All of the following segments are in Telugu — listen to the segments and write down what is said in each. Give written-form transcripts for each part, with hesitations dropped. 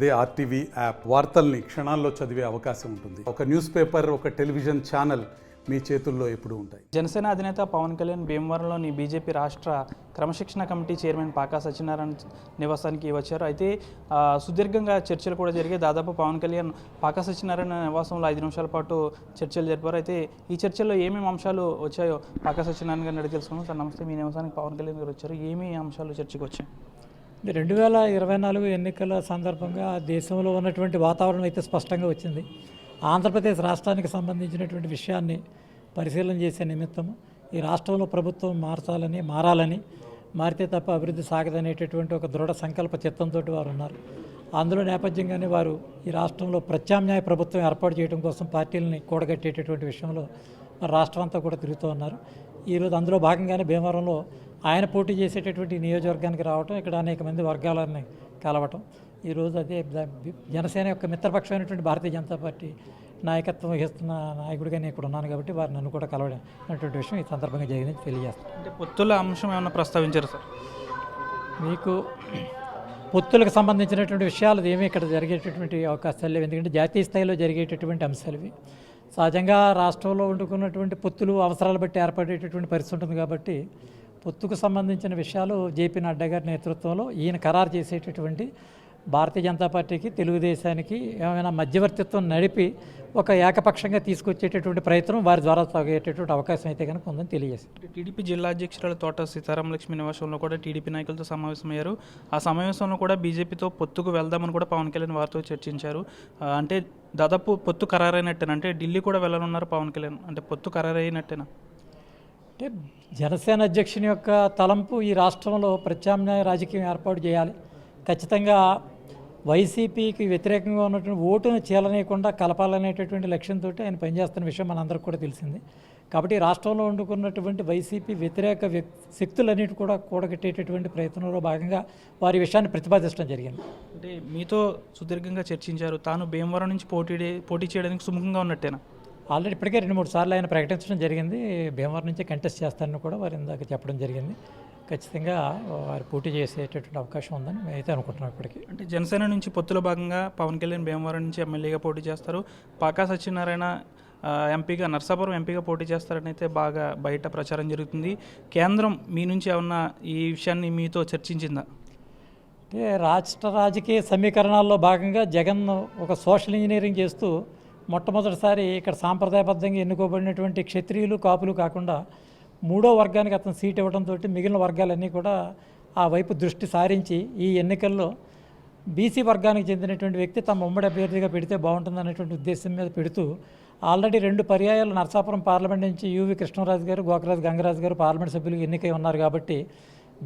అదే ఆర్టీవీ యాప్ వార్తల్ని క్షణాల్లో చదివే అవకాశం ఉంటుంది. ఒక న్యూస్ పేపర్, ఒక టెలివిజన్ ఛానల్ మీ చేతుల్లో ఎప్పుడూ ఉంటాయి. జనసేన అధినేత పవన్ కళ్యాణ్ భీమవరంలోని బీజేపీ రాష్ట్ర క్రమశిక్షణ కమిటీ చైర్మన్ పాకా సత్యనారాయణ నివాసానికి వచ్చారు. అయితే సుదీర్ఘంగా చర్చలు కూడా జరిగాయి. దాదాపు పవన్ కళ్యాణ్ పాకా సత్యనారాయణ నివాసంలో 5 నిమిషాల పాటు చర్చలు జరిపారు. అయితే ఈ చర్చల్లో ఏమేమి అంశాలు వచ్చాయో పాకా సత్యనారాయణ గారిని అడిగి తెలుసుకున్నాం. సార్ నమస్తే, మీ నివాసానికి పవన్ కళ్యాణ్ గారు వచ్చారు. ఏమి అంశాలు చర్చకు వచ్చాయి? 2024 ఎన్నికల సందర్భంగా దేశంలో ఉన్నటువంటి వాతావరణం అయితే స్పష్టంగా వచ్చింది. ఆంధ్రప్రదేశ్ రాష్ట్రానికి సంబంధించినటువంటి విషయాన్ని పరిశీలన చేసే నిమిత్తము ఈ రాష్ట్రంలో ప్రభుత్వం మారాలని, మారితే తప్ప అభివృద్ధి సాగదనేటటువంటి ఒక దృఢ సంకల్ప చిత్తంతో వారు ఉన్నారు. అందులో నేపథ్యంగానే వారు ఈ రాష్ట్రంలో ప్రత్యామ్నాయ ప్రభుత్వం ఏర్పాటు చేయడం కోసం పార్టీలని కూడగట్టేటటువంటి విషయంలో రాష్ట్రం అంతా కూడా తిరుగుతూ ఉన్నారు. ఈరోజు అందులో భాగంగానే భీమవరంలో ఆయన పోటీ చేసేటటువంటి నియోజకవర్గానికి రావటం, ఇక్కడ అనేక మంది వర్గాలని కలవటం, ఈరోజు అదే జనసేన యొక్క మిత్రపక్షమైనటువంటి భారతీయ జనతా పార్టీ నాయకత్వం వహిస్తున్న నాయకుడిగా నేను ఇక్కడ ఉన్నాను కాబట్టి వారు నన్ను కూడా కలవడం అనేటువంటి విషయం ఈ సందర్భంగా జరిగిందని తెలియజేస్తాను. అంటే పొత్తుల అంశం ఏమైనా ప్రస్తావించారు సార్? మీకు పొత్తులకు సంబంధించినటువంటి విషయాలు ఏమీ ఇక్కడ జరిగేటటువంటి అవకాశాలు లేవు. ఎందుకంటే జాతీయ స్థాయిలో జరిగేటటువంటి అంశాలు ఇవి. సహజంగా రాష్ట్రంలో వండుకున్నటువంటి పొత్తులు అవసరాలు బట్టి ఏర్పడేటటువంటి పరిస్థితి ఉంటుంది కాబట్టి పొత్తుకు సంబంధించిన విషయాలు జేపీ నడ్డా గారి నేతృత్వంలో ఈయన ఖరారు చేసేటటువంటి భారతీయ జనతా పార్టీకి, తెలుగుదేశానికి ఏమైనా మధ్యవర్తిత్వం నడిపి ఒక ఏకపక్షంగా తీసుకొచ్చేటటువంటి ప్రయత్నం వారి ద్వారా సాగేటటువంటి అవకాశం అయితే కనుక ఉందని తెలియజేసింది. టీడీపీ జిల్లా అధ్యక్షురాలు తోట సీతారామ లక్ష్మి నివాసంలో కూడా టీడీపీ నాయకులతో సమావేశమయ్యారు. ఆ సమావేశంలో కూడా బీజేపీతో పొత్తుకు వెళ్దామని కూడా పవన్ కళ్యాణ్ వారితో చర్చించారు. అంటే దాదాపు పొత్తు ఖరారైనట్టేనా? అంటే ఢిల్లీ కూడా వెళ్ళనున్నారు పవన్ కళ్యాణ్. అంటే పొత్తు ఖరారైనట్టేనా? అంటే జనసేన అధ్యక్షుని యొక్క తలంపు ఈ రాష్ట్రంలో ప్రత్యామ్నాయ రాజకీయం ఏర్పాటు చేయాలి, ఖచ్చితంగా వైసీపీకి వ్యతిరేకంగా ఉన్నటువంటి ఓటును చీలనేయకుండా కలపాలనేటటువంటి లక్ష్యంతో ఆయన పనిచేస్తున్న విషయం మనందరికీ కూడా తెలిసింది. కాబట్టి రాష్ట్రంలో వండుకున్నటువంటి వైసీపీ వ్యతిరేక శక్తులన్నిటి కూడా కూడగట్టేటటువంటి ప్రయత్నంలో భాగంగా వారి విషయాన్ని ప్రతిపాదించడం జరిగింది. అంటే మీతో సుదీర్ఘంగా చర్చించారు. తాను భీమవరం నుంచి పోటీ చేయడానికి సుముఖంగా ఉన్నట్టేనా? ఆల్రెడీ ఇప్పటికే 2-3 సార్లు ఆయన ప్రకటించడం జరిగింది. భీమవరం నుంచి కంటెస్ట్ చేస్తారని కూడా వారు ఇందాక చెప్పడం జరిగింది. ఖచ్చితంగా వారు పోటీ చేసేటటువంటి అవకాశం ఉందని మేమైతే అనుకుంటున్నాం ఇప్పటికీ. అంటే జనసేన నుంచి పొత్తులో భాగంగా పవన్ కళ్యాణ్ భీమవరం నుంచి ఎమ్మెల్యేగా పోటీ చేస్తారు. పాకా సత్యనారాయణ ఎంపీగా, నర్సాపురం ఎంపీగా పోటీ చేస్తారని అయితే బాగా బయట ప్రచారం జరుగుతుంది. కేంద్రం మీ నుంచి ఏమన్నా ఈ విషయాన్ని మీతో చర్చించిందా? అంటే రాష్ట్ర రాజకీయ సమీకరణాల్లో భాగంగా జగన్ ఒక సోషల్ ఇంజనీరింగ్ చేస్తూ మొట్టమొదటిసారి ఇక్కడ సాంప్రదాయబద్ధంగా ఎన్నుకోబడినటువంటి క్షత్రియులు, కాపులు కాకుండా 3వ వర్గానికి అతను సీట్ ఇవ్వడంతో మిగిలిన వర్గాలన్నీ కూడా ఆ వైపు దృష్టి సారించి ఈ ఎన్నికల్లో బీసీ వర్గానికి చెందినటువంటి వ్యక్తి తమ ఉమ్మడి అభ్యర్థిగా పెడితే బాగుంటుందనేటువంటి ఉద్దేశం మీద పెడుతూ ఆల్రెడీ 2 పర్యాయాలు నర్సాపురం పార్లమెంట్ నుంచి యువి కృష్ణరాజు గారు, గోకరాజు గంగరాజు గారు పార్లమెంట్ సభ్యులు ఎన్నికై ఉన్నారు. కాబట్టి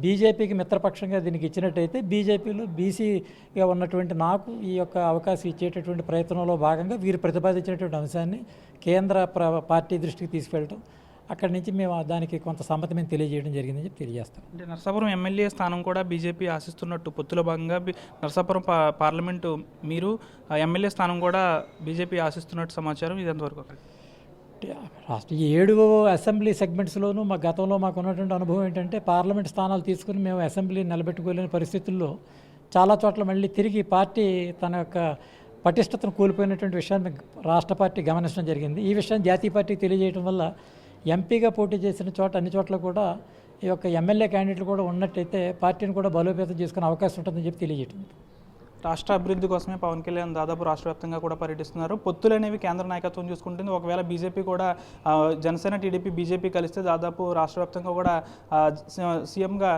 బీజేపీకి మిత్రపక్షంగా దీనికి ఇచ్చినట్టయితే బీజేపీలో బీసీగా ఉన్నటువంటి నాకు ఈ యొక్క అవకాశం ఇచ్చేటటువంటి ప్రయత్నంలో భాగంగా వీరు ప్రతిపాదించినటువంటి అంశాన్ని కేంద్ర పార్టీ దృష్టికి తీసుకెళ్ళటం, అక్కడి నుంచి మేము దానికి కొంత సమ్మతి మేము తెలియజేయడం జరిగిందని చెప్పి తెలియజేస్తాం. అంటే నర్సాపురం ఎమ్మెల్యే స్థానం కూడా బీజేపీ ఆశిస్తున్నట్టు పొత్తులో భాగంగా నర్సాపురం పార్లమెంటు మీరు ఎమ్మెల్యే స్థానం కూడా బీజేపీ ఆశిస్తున్నట్టు సమాచారం. ఇది ఎంతవరకు? రాష్ట్ర 7 అసెంబ్లీ సెగ్మెంట్స్లోనూ మా గతంలో మాకు ఉన్నటువంటి అనుభవం ఏంటంటే పార్లమెంట్ స్థానాలు తీసుకుని మేము అసెంబ్లీని నిలబెట్టుకోలేని పరిస్థితుల్లో చాలా చోట్ల మళ్ళీ తిరిగి పార్టీ తన యొక్క పటిష్టతను కోల్పోయినటువంటి విషయాన్ని రాష్ట్ర పార్టీ గమనించడం జరిగింది. ఈ విషయాన్ని జాతీయ పార్టీకి తెలియజేయడం వల్ల ఎంపీగా పోటీ చేసిన చోట అన్ని చోట్ల కూడా ఈ యొక్క ఎమ్మెల్యే క్యాండిడేట్లు కూడా ఉన్నట్టయితే పార్టీని కూడా బలోపేతం చేసుకునే అవకాశం ఉంటుందని చెప్పి తెలియజేయడం. రాష్ట్ర అభివృద్ధి కోసమే పవన్ కళ్యాణ్ దాదాపు రాష్ట్ర వ్యాప్తంగా కూడా పర్యటిస్తున్నారు. పొత్తులు అనేవి కేంద్ర నాయకత్వం చూసుకుంటుంది. ఒకవేళ బీజేపీ కూడా జనసేన, టీడీపీ, బీజేపీ కలిస్తే దాదాపు రాష్ట్ర వ్యాప్తంగా కూడా సీఎంగా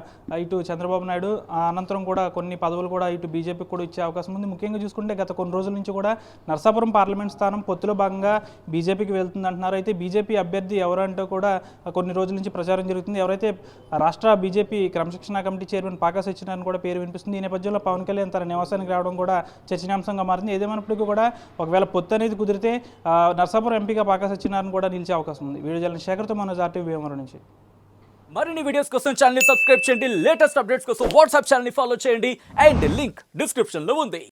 ఇటు చంద్రబాబు నాయుడు అనంతరం కూడా కొన్ని పదవులు కూడా ఇటు బీజేపీకి కూడా ఇచ్చే అవకాశం ఉంది. ముఖ్యంగా చూసుకుంటే గత కొన్ని రోజుల నుంచి కూడా నర్సాపురం పార్లమెంట్ స్థానం పొత్తులో భాగంగా బీజేపీకి వెళ్తుంది అంటున్నారు. అయితే బీజేపీ అభ్యర్థి ఎవరంటూ కూడా కొన్ని రోజుల నుంచి ప్రచారం జరుగుతుంది. ఎవరైతే రాష్ట్ర బీజేపీ క్రమశిక్షణ కమిటీ చైర్మన్ పాకా సత్యనారాయణ కూడా పేరు వినిపిస్తుంది. ఈ నేపథ్యంలో పవన్ కళ్యాణ్ తన నివాసానికి రావడం కూడా చర్చనీయాంశంగా మారింది. ఏదేమైనప్పటికీ కూడా ఒకవేళ పొత్తు అనేది కుదిరితే నర్సాపురం ఎంపీగా పాకా సత్యనారాయణ కూడా నిలిచే అవకాశం ఉంది. వీడియో జర్నలిస్ట్ శేఖర్తో మనోజ్, ఆర్టీవీ భీమవరం నుంచి. మరిన్ని వీడియోస్ కోసం ఛానల్ ని సబ్స్క్రైబ్ చేయండి. లేటెస్ట్ అప్డేట్స్ కోసం వాట్సాప్ ఛానల్ ని ఫాలో చేయండి. అండ్ లింక్ డిస్క్రిప్షన్ లో ఉంది.